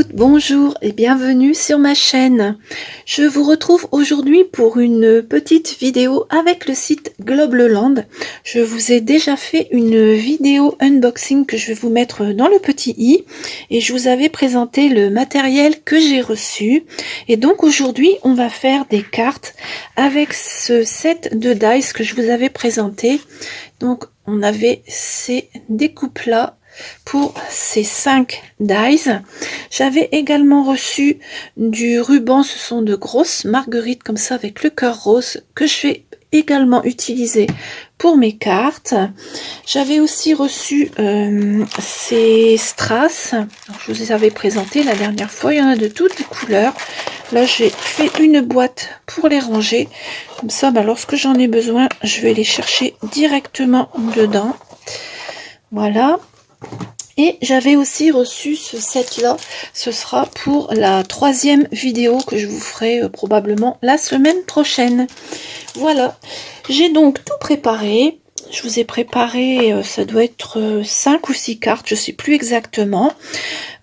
toutes, bonjour et bienvenue sur ma chaîne. Je vous retrouve aujourd'hui pour une petite vidéo avec le site Globleland. Je vous ai déjà fait une vidéo unboxing que je vais vous mettre dans le petit i et je vous avais présenté le matériel que j'ai reçu. Et donc aujourd'hui on va faire des cartes avec ce set de dice que je vous avais présenté. Donc on avait ces découpes là pour ces 5 dies. J'avais également reçu du ruban, ce sont de grosses marguerites comme ça avec le cœur rose que je vais également utiliser pour mes cartes. J'avais aussi reçu ces strass. Alors, je vous les avais présentés la dernière fois, il y en a de toutes les couleurs. Là j'ai fait une boîte pour les ranger, comme ça lorsque j'en ai besoin je vais les chercher directement dedans. Voilà. Et j'avais aussi reçu ce set là, ce sera pour la 3e vidéo que je vous ferai probablement la semaine prochaine. Voilà, j'ai donc tout préparé. Je vous ai préparé, ça doit être 5 ou 6 cartes, je sais plus exactement.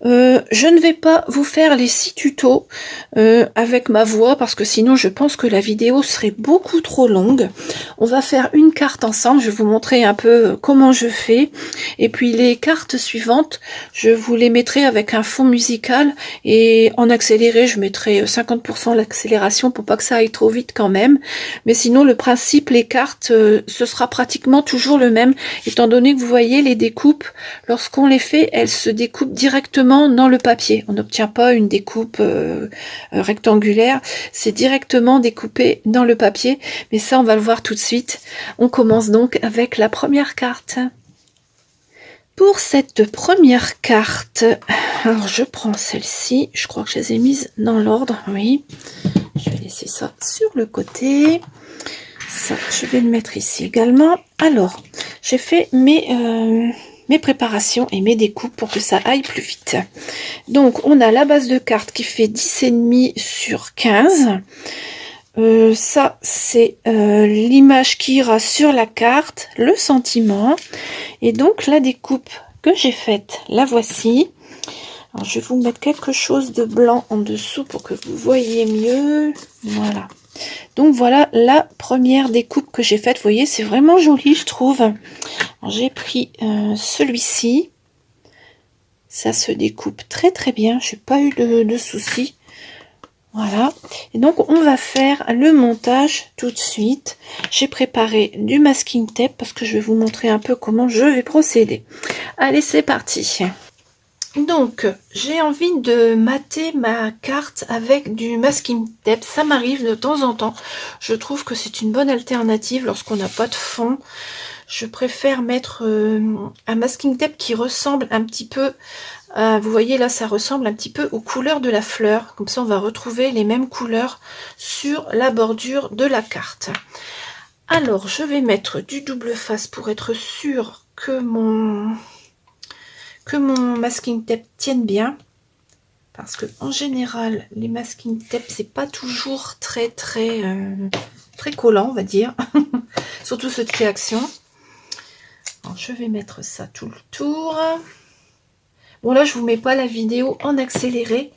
Je ne vais pas vous faire les 6 tutos avec ma voix parce que sinon je pense que la vidéo serait beaucoup trop longue. On va faire une carte ensemble, je vais vous montrer un peu comment je fais et puis les cartes suivantes je vous les mettrai avec un fond musical et en accéléré je mettrai 50% l'accélération pour pas que ça aille trop vite quand même, mais sinon le principe, les cartes ce sera pratiquement toujours le même étant donné que vous voyez les découpes, lorsqu'on les fait elles se découpent directement dans le papier. On n'obtient pas une découpe rectangulaire, c'est directement découpé dans le papier, mais ça on va le voir tout de suite. On commence donc avec la première carte. Pour cette première carte, alors je prends celle-ci, je crois que je les ai mises dans l'ordre, oui. Je vais laisser ça sur le côté. Ça, je vais le mettre ici également. Alors, j'ai fait mes préparations et mes découpes pour que ça aille plus vite. Donc, on a la base de carte qui fait 10,5 sur 15. Ça, c'est l'image qui ira sur la carte, le sentiment. Et donc, la découpe que j'ai faite, la voici. Alors, je vais vous mettre quelque chose de blanc en dessous pour que vous voyez mieux. Voilà. Donc, voilà la première découpe que j'ai faite. Vous voyez, c'est vraiment joli, je trouve. J'ai pris celui-ci. Ça se découpe très très bien. Je n'ai pas eu de soucis. Voilà, et donc on va faire le montage tout de suite. J'ai préparé du masking tape parce que je vais vous montrer un peu comment je vais procéder. Allez, c'est parti. Donc j'ai envie de mater ma carte avec du masking tape. Ça m'arrive de temps en temps. Je trouve que c'est une bonne alternative lorsqu'on n'a pas de fond. Je préfère mettre un masking tape qui ressemble un petit peu, vous voyez là, ça ressemble un petit peu aux couleurs de la fleur. Comme ça, on va retrouver les mêmes couleurs sur la bordure de la carte. Alors, je vais mettre du double face pour être sûr que mon masking tape tienne bien. Parce que en général, les masking tape, c'est pas toujours très collant, on va dire. Surtout ceux de chez Action. Alors, je vais mettre ça tout le tour. Bon, là, je vous mets pas la vidéo en accéléré.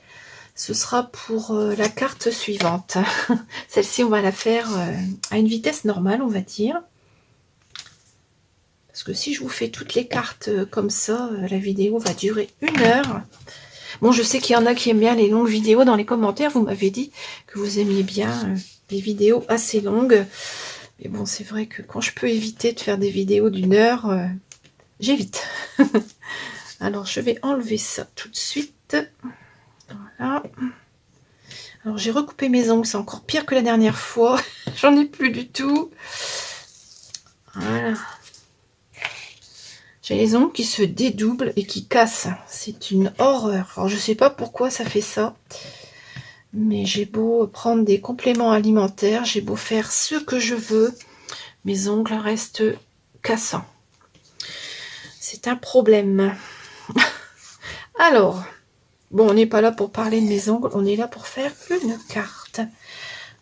Ce sera pour la carte suivante. Celle-ci, on va la faire à une vitesse normale, on va dire. Parce que si je vous fais toutes les cartes comme ça, la vidéo va durer 1 heure. Bon, je sais qu'il y en a qui aiment bien les longues vidéos. Dans les commentaires, vous m'avez dit que vous aimiez bien les vidéos assez longues. Mais bon, c'est vrai que quand je peux éviter de faire des vidéos d'1 heure, j'évite. Alors, je vais enlever ça tout de suite. Voilà. Alors, j'ai recoupé mes ongles. C'est encore pire que la dernière fois. J'en ai plus du tout. Voilà. J'ai les ongles qui se dédoublent et qui cassent. C'est une horreur. Alors, je sais pas pourquoi ça fait ça. Mais j'ai beau prendre des compléments alimentaires, j'ai beau faire ce que je veux, mes ongles restent cassants. C'est un problème. Alors, bon, on n'est pas là pour parler de mes ongles, on est là pour faire une carte.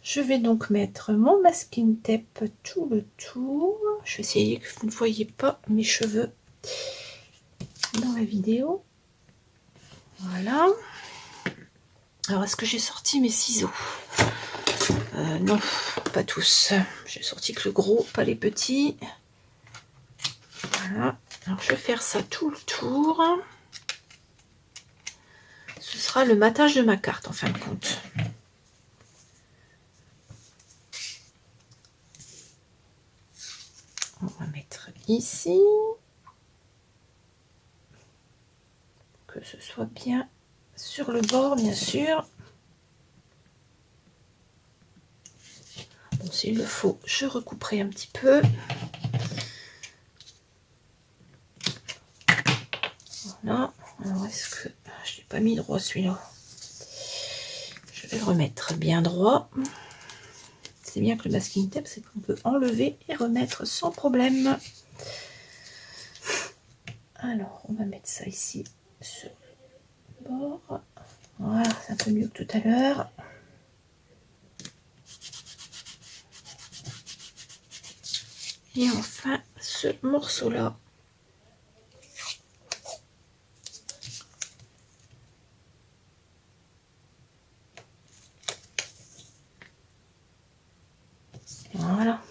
Je vais donc mettre mon masking tape tout le tour. Je vais essayer que vous ne voyez pas mes cheveux dans la vidéo. Voilà. Alors, est-ce que j'ai sorti mes ciseaux? Non, pas tous. J'ai sorti que le gros, pas les petits. Voilà. Alors, je vais faire ça tout le tour. Ce sera le matage de ma carte, en fin de compte. On va mettre ici. Que ce soit bien sur le bord, bien sûr. Bon, s'il le faut, je recouperai un petit peu. Voilà. Alors, est-ce que je l'ai pas mis droit celui-là? Je vais le remettre bien droit. C'est bien que le masking tape, c'est qu'on peut enlever et remettre sans problème. Alors, on va mettre ça ici sur le bord. Voilà, c'est un peu mieux que tout à l'heure. Et enfin, ce morceau-là. Voilà.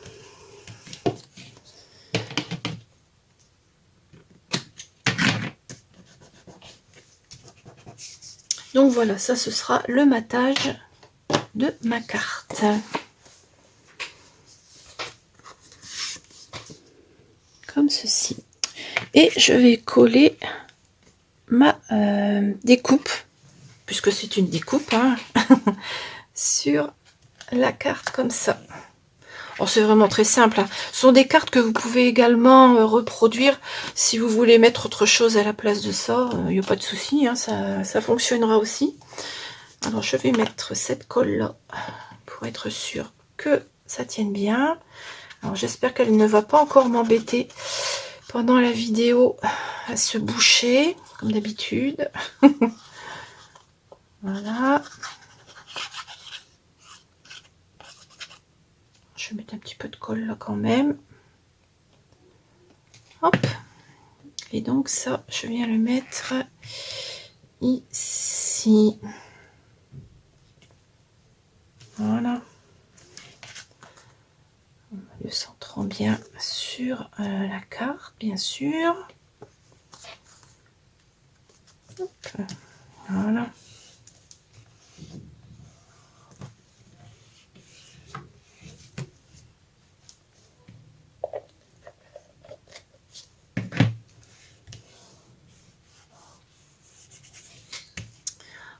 Donc voilà, ça ce sera le matage de ma carte. Comme ceci. Et je vais coller ma découpe, puisque c'est une découpe, hein, sur la carte comme ça. Alors c'est vraiment très simple, hein. Ce sont des cartes que vous pouvez également reproduire si vous voulez mettre autre chose à la place de ça. Il n'y a pas de souci, hein, ça fonctionnera aussi. Alors je vais mettre cette colle là pour être sûr que ça tienne bien. Alors j'espère qu'elle ne va pas encore m'embêter pendant la vidéo à se boucher comme d'habitude. Voilà. Je vais mettre un petit peu de colle là quand même. Hop. Et donc ça, je viens le mettre ici. Voilà. Le centrant bien sur la carte, bien sûr. Hop. Voilà.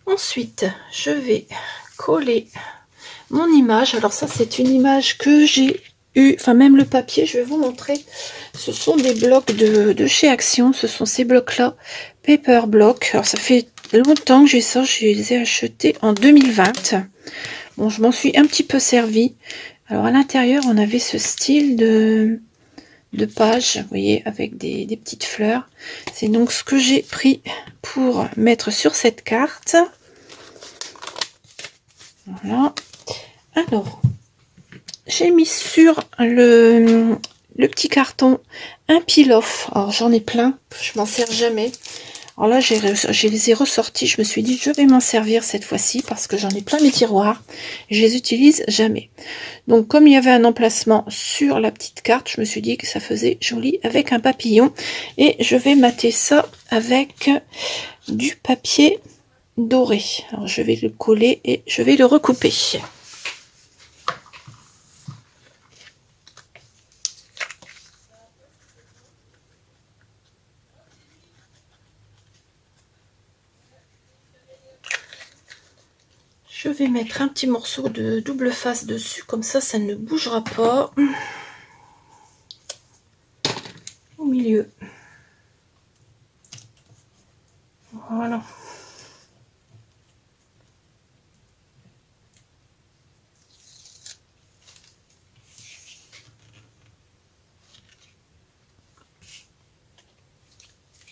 Ensuite, je vais coller mon image. Alors ça, c'est une image que j'ai eue, enfin même le papier, je vais vous montrer. Ce sont des blocs de chez Action. Ce sont ces blocs-là, Paper Block. Alors ça fait longtemps que j'ai ça. Je les ai achetés en 2020. Bon, je m'en suis un petit peu servi. Alors à l'intérieur, on avait ce style de page, vous voyez, avec des petites fleurs. C'est donc ce que j'ai pris pour mettre sur cette carte. Voilà. Alors, j'ai mis sur le petit carton un peel-off. Alors j'en ai plein, je m'en sers jamais. Alors là, je les ai ressortis. Je me suis dit, je vais m'en servir cette fois-ci parce que j'en ai plein mes tiroirs. Et je les utilise jamais. Donc, comme il y avait un emplacement sur la petite carte, je me suis dit que ça faisait joli avec un papillon. Et je vais mater ça avec du papier doré. Alors, je vais le coller et je vais le recouper. Je vais mettre un petit morceau de double face dessus, comme ça, ça ne bougera pas. Au milieu. Voilà.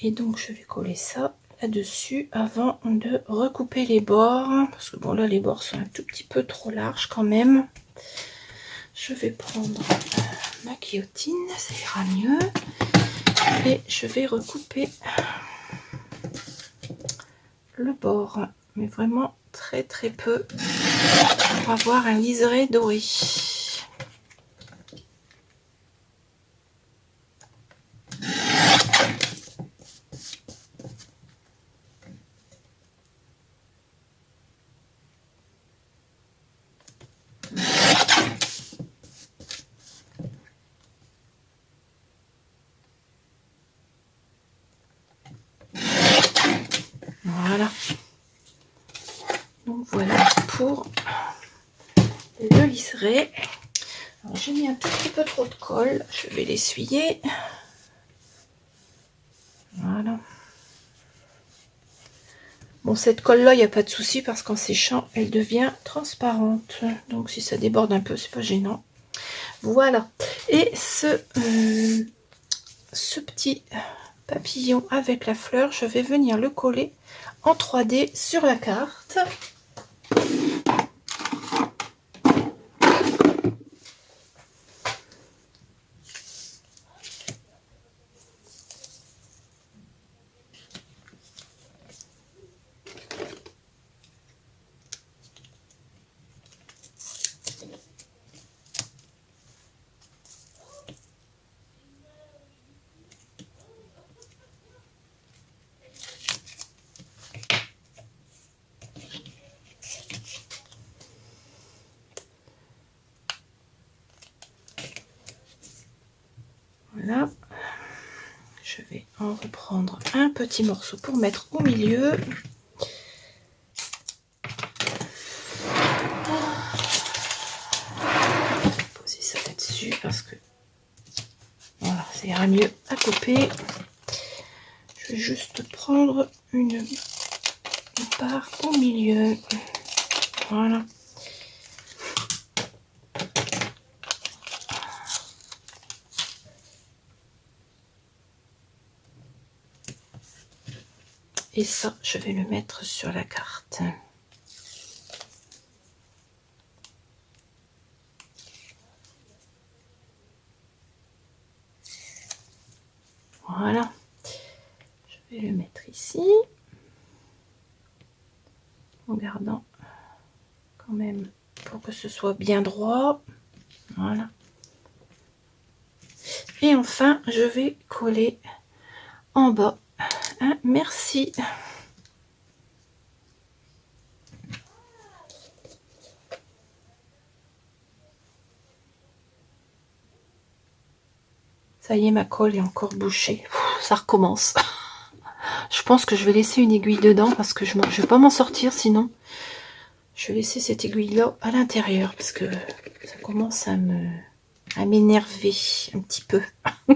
Et donc, je vais coller ça là-dessus avant de recouper les bords. Parce que bon, là, les bords sont un tout petit peu trop larges quand même. Je vais prendre ma guillotine, ça ira mieux. Et je vais recouper le bord. Mais vraiment très peu pour avoir un liseré doré. Voilà. Donc voilà pour le liseré. J'ai mis un tout petit peu trop de colle. Je vais l'essuyer. Voilà. Bon, cette colle-là, il n'y a pas de souci parce qu'en séchant, elle devient transparente. Donc, si ça déborde un peu, c'est pas gênant. Voilà. Et ce petit papillon avec la fleur, je vais venir le coller en 3D sur la carte. Voilà. Je vais en reprendre un petit morceau pour mettre au milieu. Poser ça là-dessus parce que voilà, ça ira mieux à couper. Je vais juste prendre une part au milieu. Voilà. Et ça, je vais le mettre sur la carte. Voilà. Je vais le mettre ici. En gardant quand même pour que ce soit bien droit. Voilà. Et enfin, je vais coller en bas un merci. Ça y est, ma colle est encore bouchée. Ça recommence. Je pense que je vais laisser une aiguille dedans parce que je ne vais pas m'en sortir sinon. Je vais laisser cette aiguille là à l'intérieur parce que ça commence à m'énerver un petit peu. Je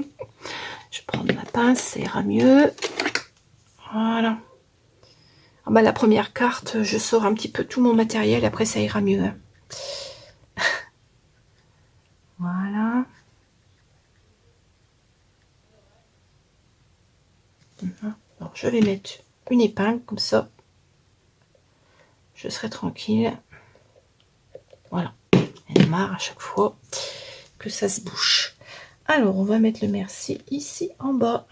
vais prendre ma pince, ça ira mieux. Voilà. Ah bah, la première carte, je sors un petit peu tout mon matériel, après ça ira mieux. Voilà. Alors, je vais mettre une épingle comme ça. Je serai tranquille. Voilà. Elle marre à chaque fois que ça se bouche. Alors, on va mettre le merci ici en bas.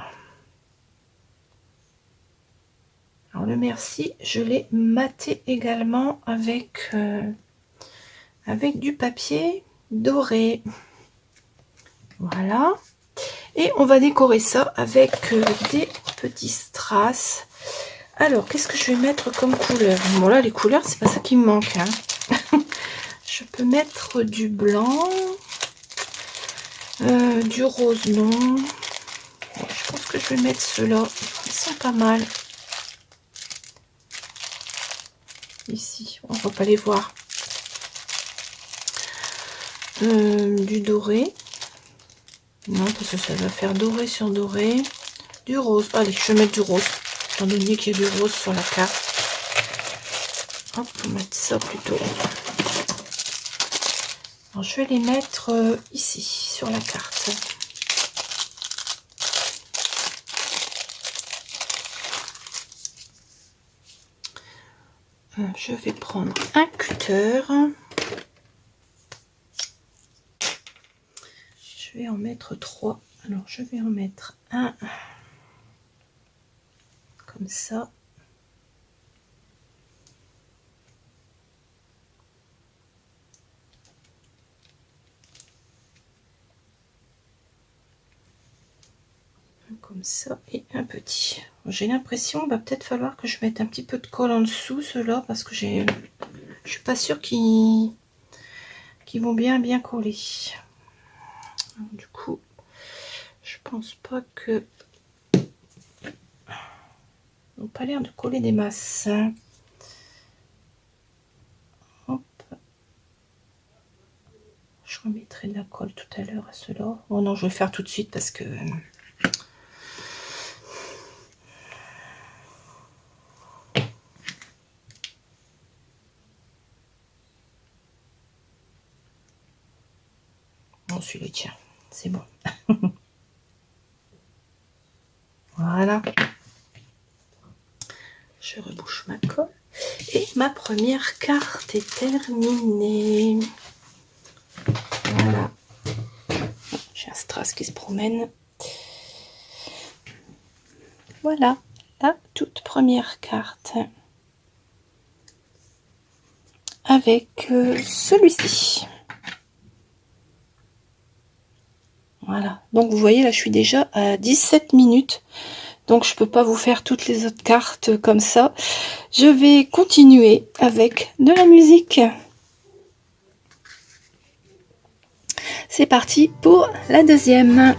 Alors, le merci, je l'ai maté également avec du papier doré. Voilà. Et on va décorer ça avec des petits strass. Alors, qu'est-ce que je vais mettre comme couleur? Bon, là, les couleurs, c'est pas ça qui me manque. Hein. Je peux mettre du blanc, du rose, non. Bon, je pense que je vais mettre ceux-là. Ils sont pas mal. Ici, on va pas les voir. Du doré. Non, parce que ça va faire doré sur doré. Du rose. Allez, je vais mettre du rose. Étant donné qu'il y a du rose sur la carte. Hop, on va mettre ça plutôt. Alors, je vais les mettre ici, sur la carte. Je vais prendre un cutter. Je vais en mettre 3. Alors, je vais en mettre un comme ça. comme ça et un petit. J'ai l'impression, va peut-être falloir que je mette un petit peu de colle en dessous, ceux-là, parce que je suis pas sûre qu'ils vont bien coller. Du coup, je pense pas que... Ils n'ont pas l'air de coller des masses. Hop. Je remettrai de la colle tout à l'heure à ceux-là. Oh non, je vais le faire tout de suite parce que... Bon, celui-là, tiens, c'est bon. Voilà. Je rebouche ma colle. Et ma première carte est terminée. Voilà. J'ai un strass qui se promène. Voilà, la toute première carte. Avec celui-ci. Voilà. Donc vous voyez, là, je suis déjà à 17 minutes. Donc je peux pas vous faire toutes les autres cartes comme ça. Je vais continuer avec de la musique. C'est parti pour la deuxième.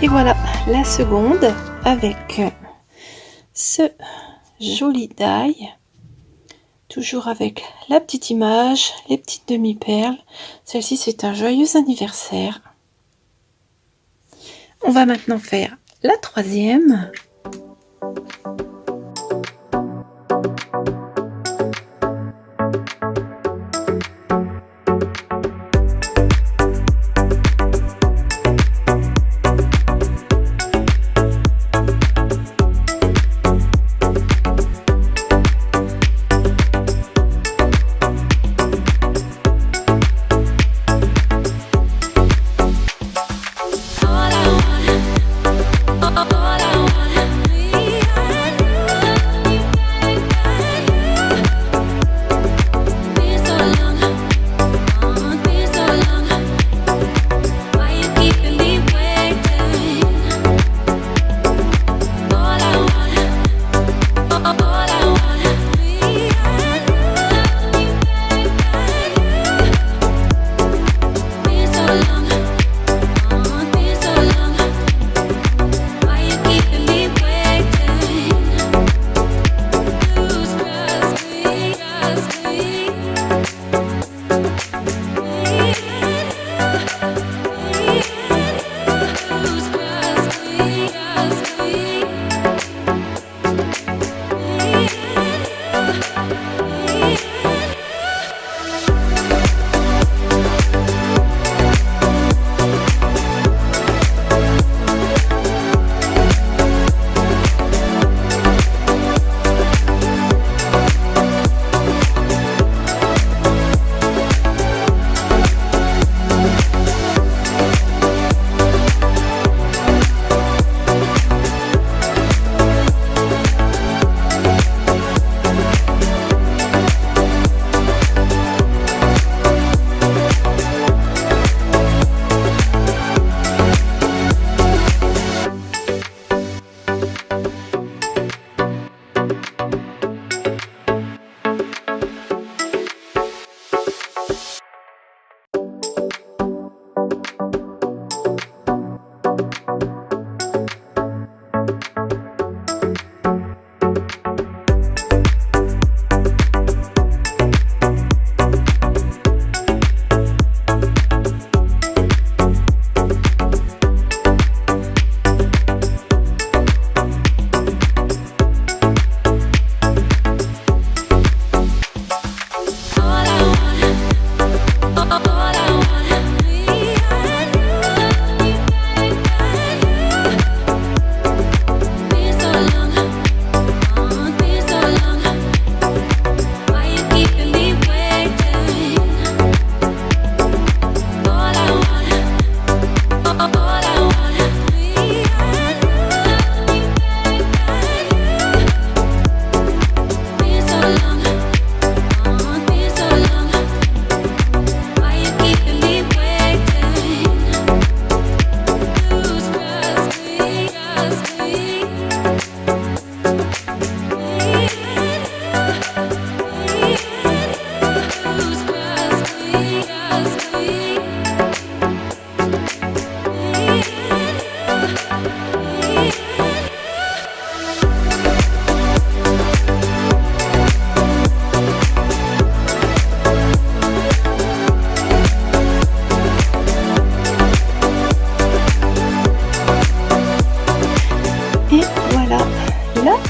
Et voilà la seconde avec ce joli die. Toujours avec la petite image, les petites demi-perles. Celle-ci, c'est un joyeux anniversaire. On va maintenant faire la troisième.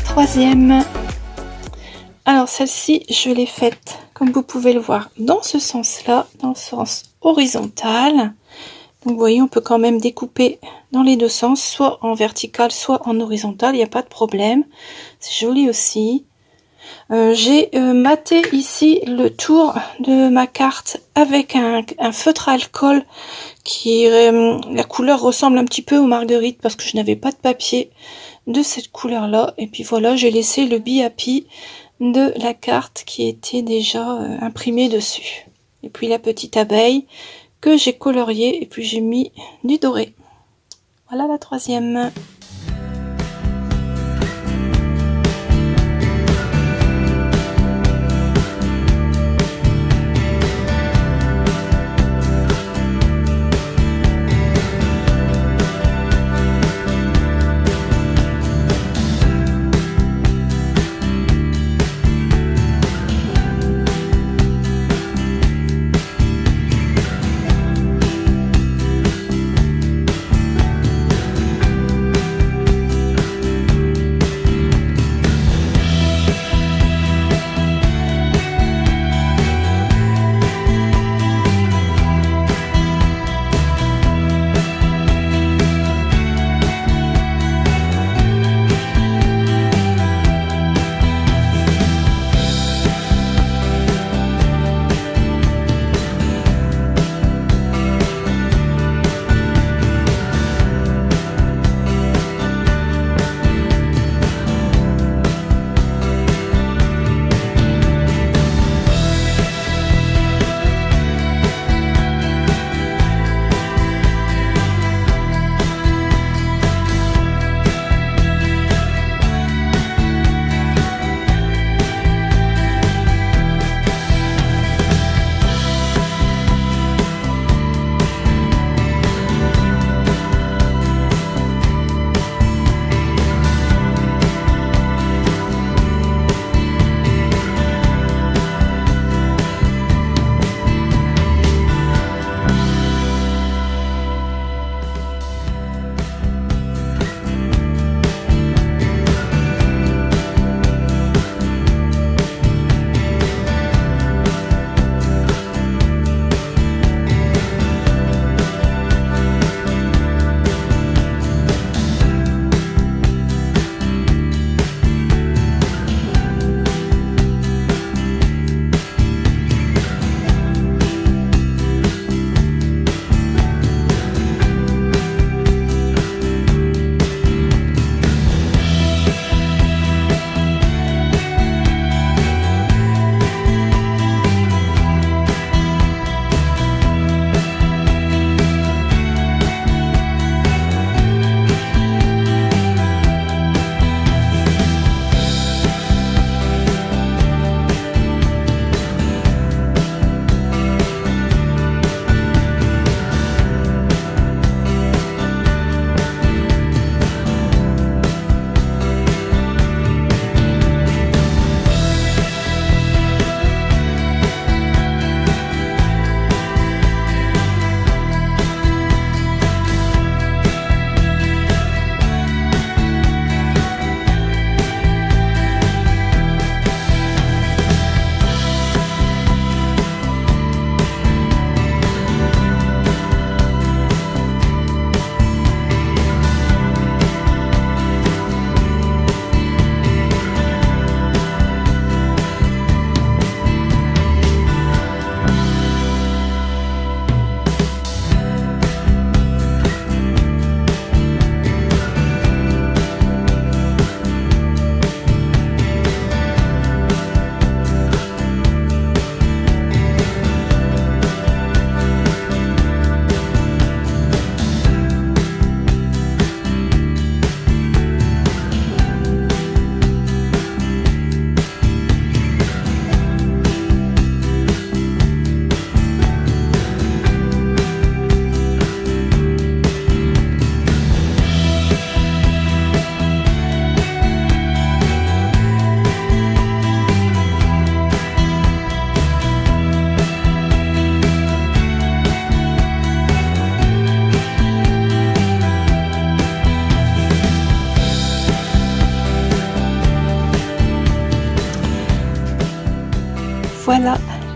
Troisième. Alors celle-ci, je l'ai faite, comme vous pouvez le voir, dans ce sens-là, dans le sens horizontal. Donc vous voyez, on peut quand même découper dans les deux sens, soit en vertical, soit en horizontal, il n'y a pas de problème. C'est joli aussi. J'ai maté ici le tour de ma carte avec un feutre à alcool qui la couleur ressemble un petit peu aux marguerites parce que je n'avais pas de papier de cette couleur là, et puis voilà, j'ai laissé le Be-Happy de la carte qui était déjà imprimé dessus, et puis la petite abeille que j'ai coloriée, et puis j'ai mis du doré. Voilà la troisième.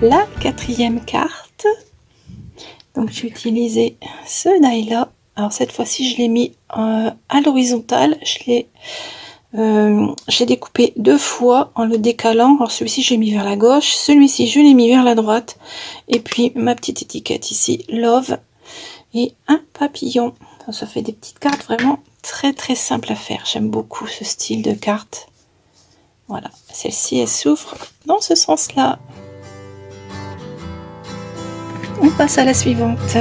la quatrième carte. Donc j'ai utilisé ce die là. Alors cette fois-ci je l'ai mis à l'horizontale. Je l'ai découpé 2 fois en le décalant. Alors celui-ci je l'ai mis vers la gauche, celui-ci je l'ai mis vers la droite. Et puis ma petite étiquette ici, love, et un papillon. Ça fait des petites cartes vraiment très très simples à faire. J'aime beaucoup ce style de carte. Voilà, celle-ci elle s'ouvre dans ce sens-là. On passe à la suivante.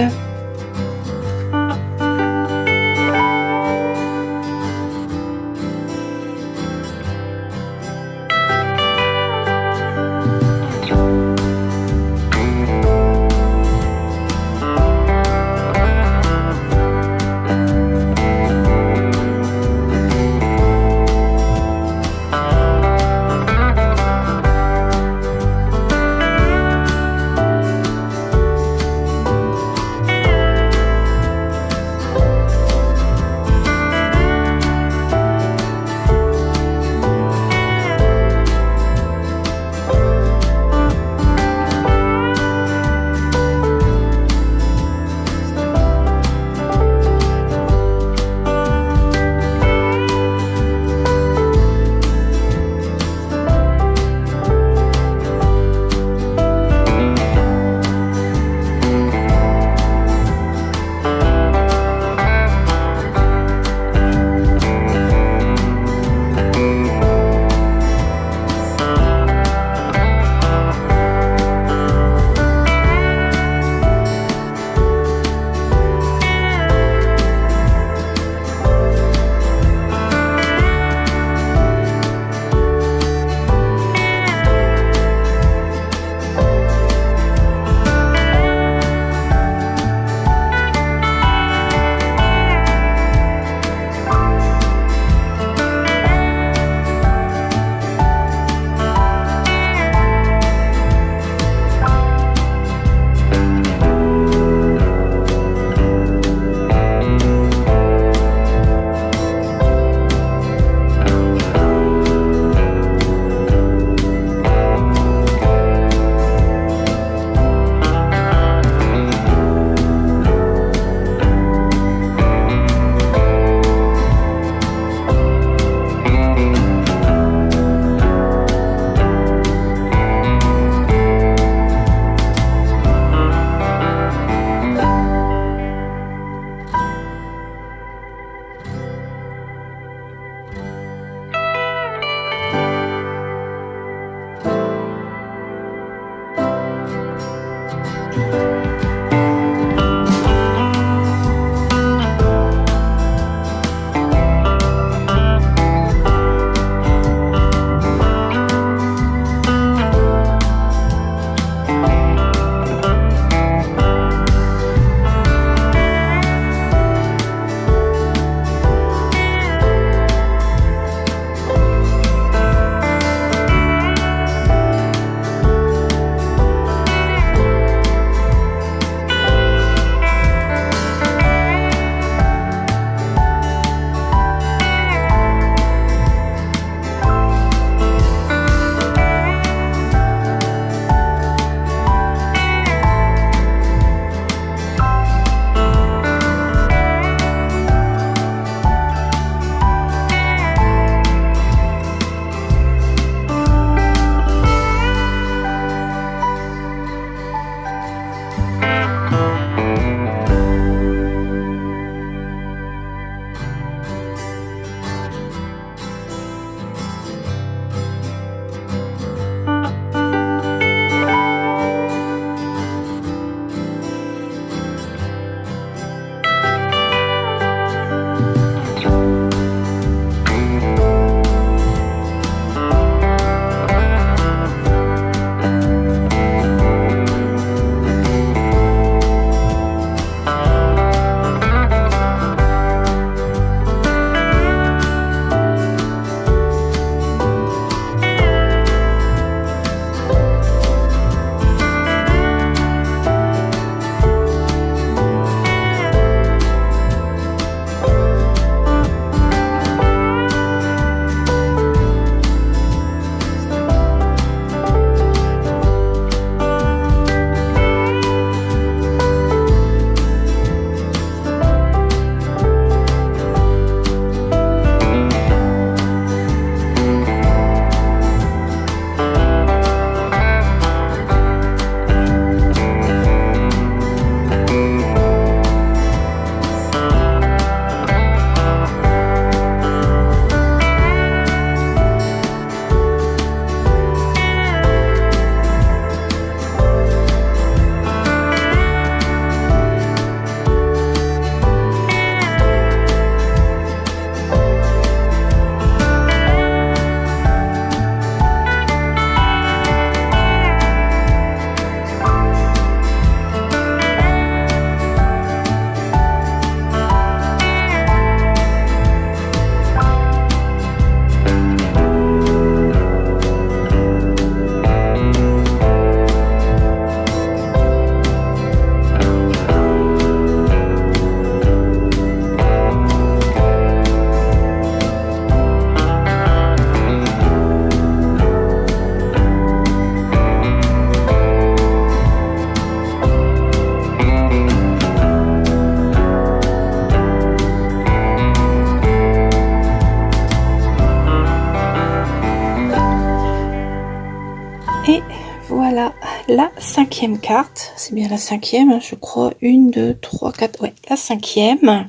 la 5e carte. C'est bien la 5e, je crois. 1, 2, 3, 4. Ouais, la 5e.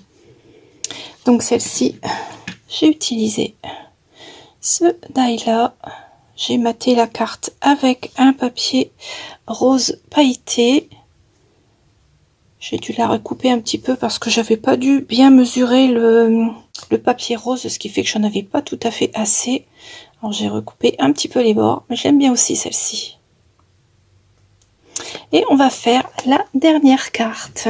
Donc celle-ci, j'ai utilisé ce die-là. J'ai maté la carte avec un papier rose pailleté. J'ai dû la recouper un petit peu parce que j'avais pas dû bien mesurer le papier rose, ce qui fait que j'en avais pas tout à fait assez. Alors j'ai recoupé un petit peu les bords, mais j'aime bien aussi celle-ci. Et on va faire la dernière carte.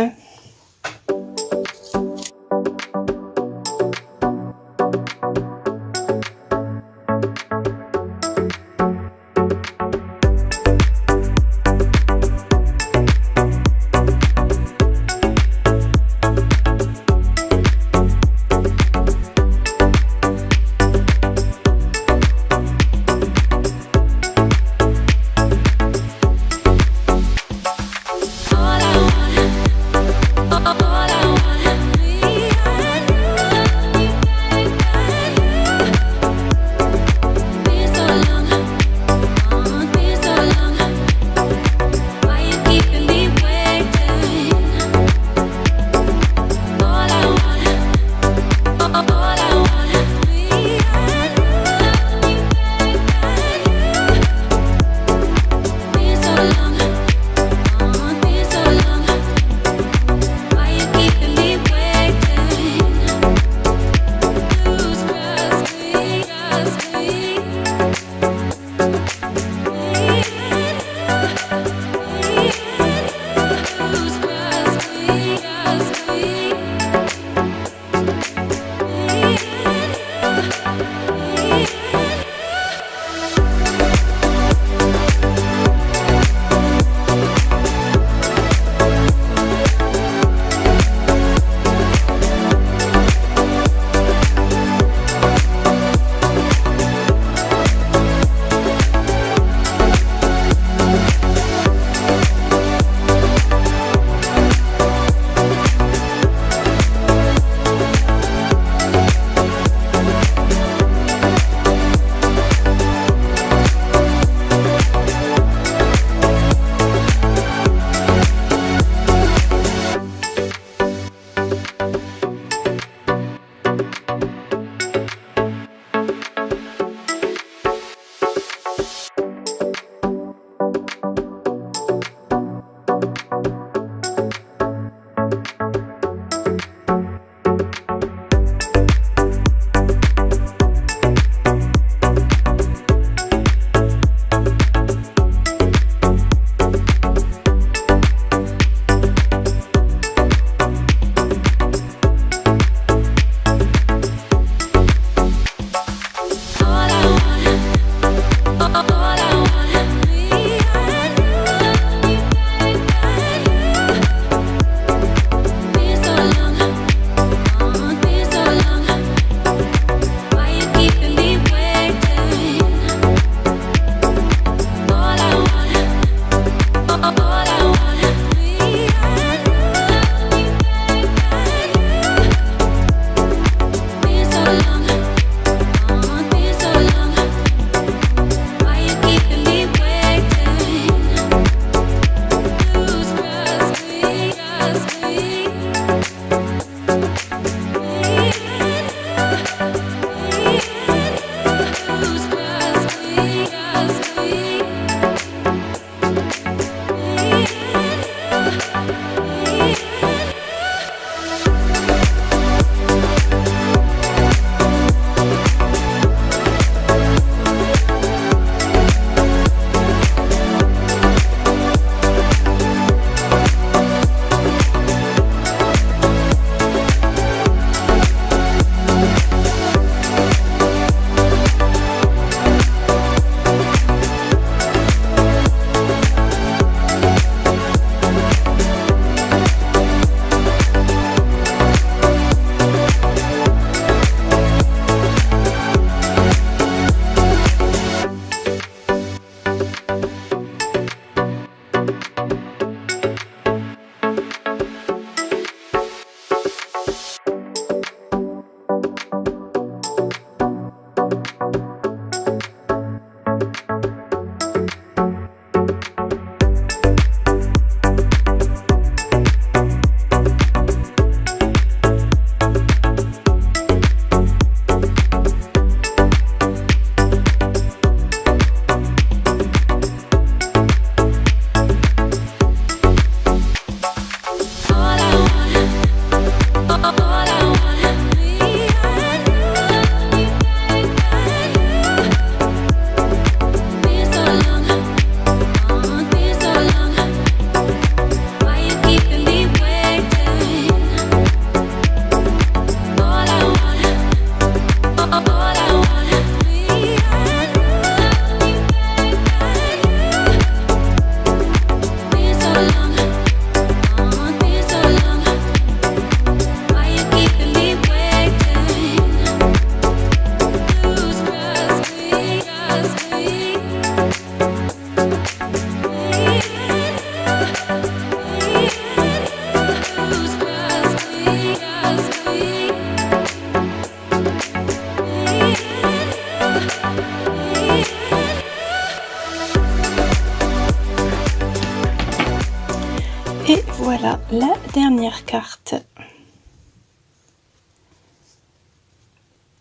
la dernière carte.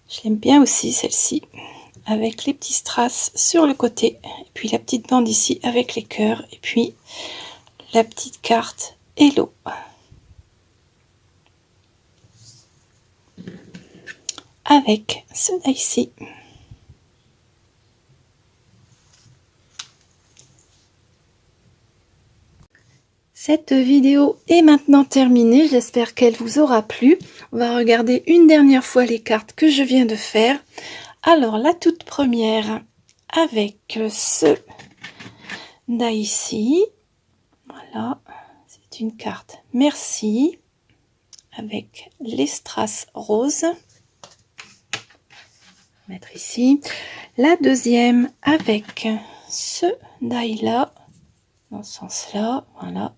Je l'aime bien aussi celle-ci, avec les petits strass sur le côté, et puis la petite bande ici avec les cœurs, et puis la petite carte Hello. Avec ceux-là ici. Cette vidéo est maintenant terminée, j'espère qu'elle vous aura plu. On va regarder une dernière fois les cartes que je viens de faire. Alors la toute première avec ce die ici, voilà, c'est une carte merci avec les strass roses. Mettre ici. La deuxième avec ce die là, dans ce sens là, voilà.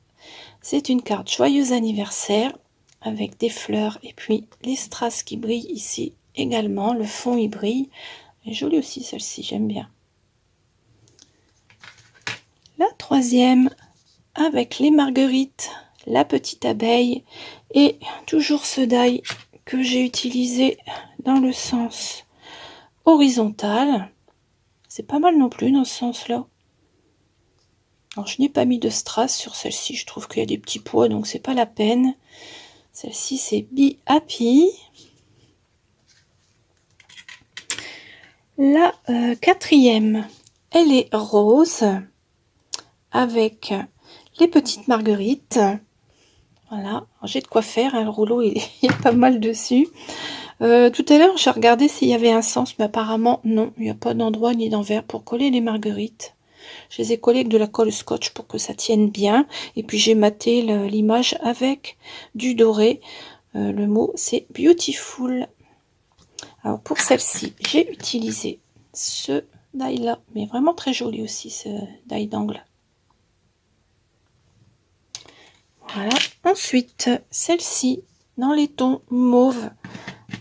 C'est une carte joyeux anniversaire avec des fleurs et puis les strass qui brillent ici également. Le fond il brille. Elle est jolie aussi celle-ci, j'aime bien. La troisième avec les marguerites, la petite abeille et toujours ce die que j'ai utilisé dans le sens horizontal. C'est pas mal non plus dans ce sens-là. Alors, je n'ai pas mis de strass sur celle-ci, je trouve qu'il y a des petits pois, donc c'est pas la peine. Celle-ci, c'est Be Happy. La quatrième, elle est rose, avec les petites marguerites. Voilà, j'ai de quoi faire, hein, le rouleau, il est pas mal dessus. Tout à l'heure, j'ai regardé s'il y avait un sens, mais apparemment, non, il n'y a pas d'endroit ni d'envers pour coller les marguerites. Je les ai collées avec de la colle scotch pour que ça tienne bien. Et puis j'ai maté l'image avec du doré. Le mot c'est beautiful. Alors pour celle-ci, j'ai utilisé ce die là, mais vraiment très joli aussi ce die d'angle. Voilà. Ensuite, celle-ci dans les tons mauve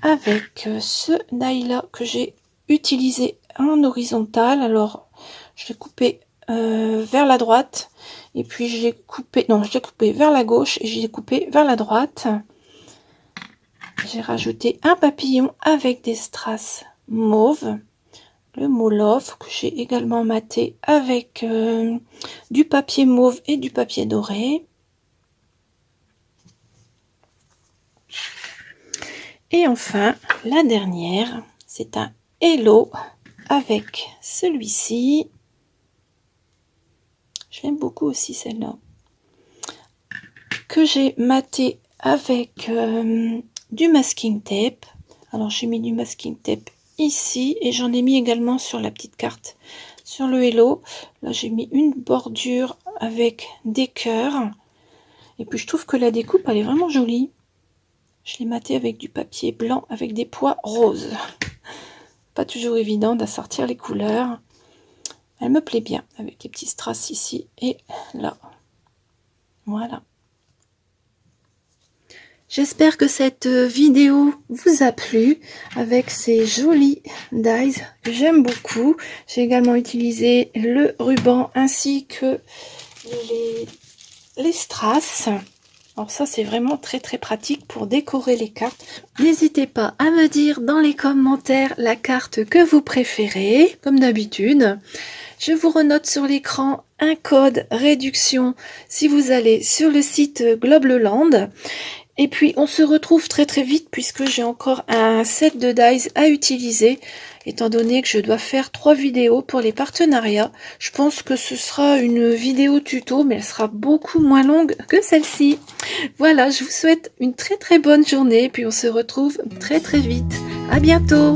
avec ce die là que j'ai utilisé en horizontal. Alors je l'ai coupé vers la droite et puis j'ai coupé, non, je l'ai coupé vers la gauche et j'ai coupé vers la droite. J'ai rajouté un papillon avec des strass mauve, le mot love que j'ai également maté avec du papier mauve et du papier doré. Et enfin, la dernière, c'est un hello avec celui-ci. Je l'aime beaucoup aussi celle-là. Que j'ai maté avec du masking tape. Alors j'ai mis du masking tape ici et j'en ai mis également sur la petite carte. Sur le hello, là j'ai mis une bordure avec des cœurs. Et puis je trouve que la découpe elle est vraiment jolie. Je l'ai maté avec du papier blanc avec des pois roses. Pas toujours évident d'assortir les couleurs. Elle me plaît bien avec les petits strass ici et là. Voilà. J'espère que cette vidéo vous a plu avec ces jolis dies que j'aime beaucoup. J'ai également utilisé le ruban ainsi que les strass. Alors ça c'est vraiment très pratique pour décorer les cartes. N'hésitez pas à me dire dans les commentaires la carte que vous préférez, comme d'habitude. Je vous renote sur l'écran un code réduction si vous allez sur le site Globleland. Et puis on se retrouve très vite puisque j'ai encore un set de dies à utiliser. Étant donné que je dois faire 3 vidéos pour les partenariats, je pense que ce sera une vidéo tuto, mais elle sera beaucoup moins longue que celle-ci. Voilà, je vous souhaite une très bonne journée, puis on se retrouve très vite. À bientôt!